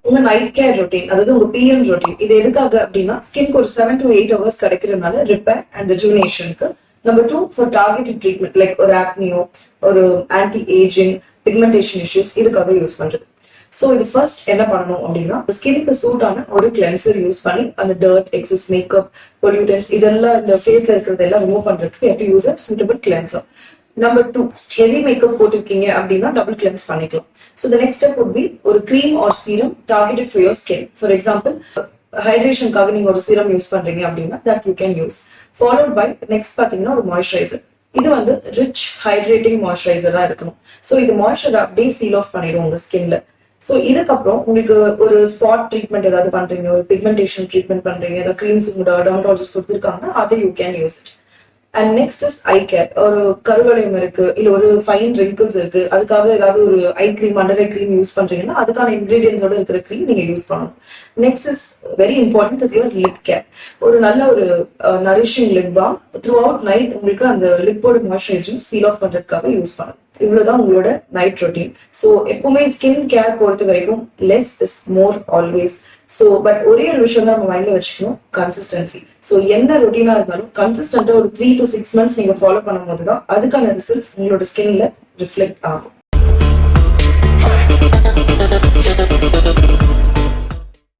உங்க night care routine, அதாவது உங்க பிஎம் ரொட்டீன், இது எதுக்காக அப்படின்னா ஸ்கின்க்கு ஒரு 7 to 8 hours கிடைக்கிறதுனால ரிப்பேர் அண்ட் ரெஜுவினேஷனுக்கு. Number 2 for targeted treatment like ஒரு ஆக்னியோ, ஒரு ஆன்டி ஏஜிங், பிக்மெண்டேஷன் இஷ்யூஸ், இதுக்காக யூஸ் பண்றது. ஸோ இது ஃபர்ஸ்ட் என்ன பண்ணணும் அப்படின்னா ஸ்கின்னுக்கு சூட்டான ஒரு கிளென்சர் யூஸ் பண்ணி அந்த டர்ட், எக்ஸஸ் மேக்கப், பொல்யூட்டன்ஸ் இதெல்லாம் இந்த ஃபேஸ்ல இருக்கிறதெல்லாம் ரிமூவ் பண்றதுக்கு எப்படி use a suitable cleanser. Number 2 heavy makeup போட்டிருக்கீங்க அப்படின்னா டபுள் கிளென்ஸ் பண்ணிக்கலாம். So the next step would be ஒரு cream or serum targeted for your skin. For example ஹைட்ரேஷனுக்காக நீங்க ஒரு சீரம் யூஸ் பண்றீங்க அப்படின்னா that you can use. Followed by next பாத்தீங்கன்னா ஒரு மாய்ஸ்சரைசர். இது வந்து ரிச் ஹைட்ரேட்டிங் மாய்ஸ்சரைசரா இருக்கணும். ஸோ இது மாய்ஸ்சர் அப்படியே சீல் ஆஃப் பண்ணிடும் உங்க ஸ்கின்ல. ஸோ இதுக்கப்புறம் உங்களுக்கு ஒரு ஸ்பாட் ட்ரீட்மெண்ட் ஏதாவது பண்றீங்க, ஒரு பிக்மெண்டேஷன் ட்ரீட்மெண்ட் பண்றீங்க, ஏதாவது க்ரீம்ஸ் உங்களோட டெர்மடாலஜிஸ்ட் கொடுத்துருக்காங்கன்னா அதை you can use it. And next is I care. ஒரு கருவளையம் இருக்கு, இல்ல ஒரு ஃபைன் ரிங்கிள்ஸ் இருக்கு, அதுக்காக ஏதாவது ஒரு eye cream, under eye cream use பண்றீங்கன்னா அதுக்கான இன்கிரீடியன்ஸோட இருக்கிற க்ரீம் நீங்க யூஸ் பண்ணணும். Next is very important is your lip care. ஒரு நல்ல ஒரு nourishing lip balm through out night உங்களுக்கு அந்த லிப்போட மாய்ஸ்சரைசரும் சீல் ஆஃப் பண்றதுக்காக யூஸ் பண்ணணும். இவ்வளவுதான் உங்களோட நைட் ரொட்டீன். ஸோ எப்பவுமே ஸ்கின் கேர் பொறுத்த வரைக்கும் less is more always. So but ஒரே ஒரு விஷயம் தான் நம்ம மைண்ட்ல வச்சுக்கணும், கன்சிஸ்டன்சி. ஸோ என்ன ரொட்டீனா இருந்தாலும் கன்சிஸ்டன்டா ஒரு 3 to 6 months நீங்க ஃபாலோ பண்ணும் போது தான் அதுக்கான ரிசல்ட்ஸ் உங்களோட ஸ்கின்ல ரிஃப்ளெக்ட் ஆகும்.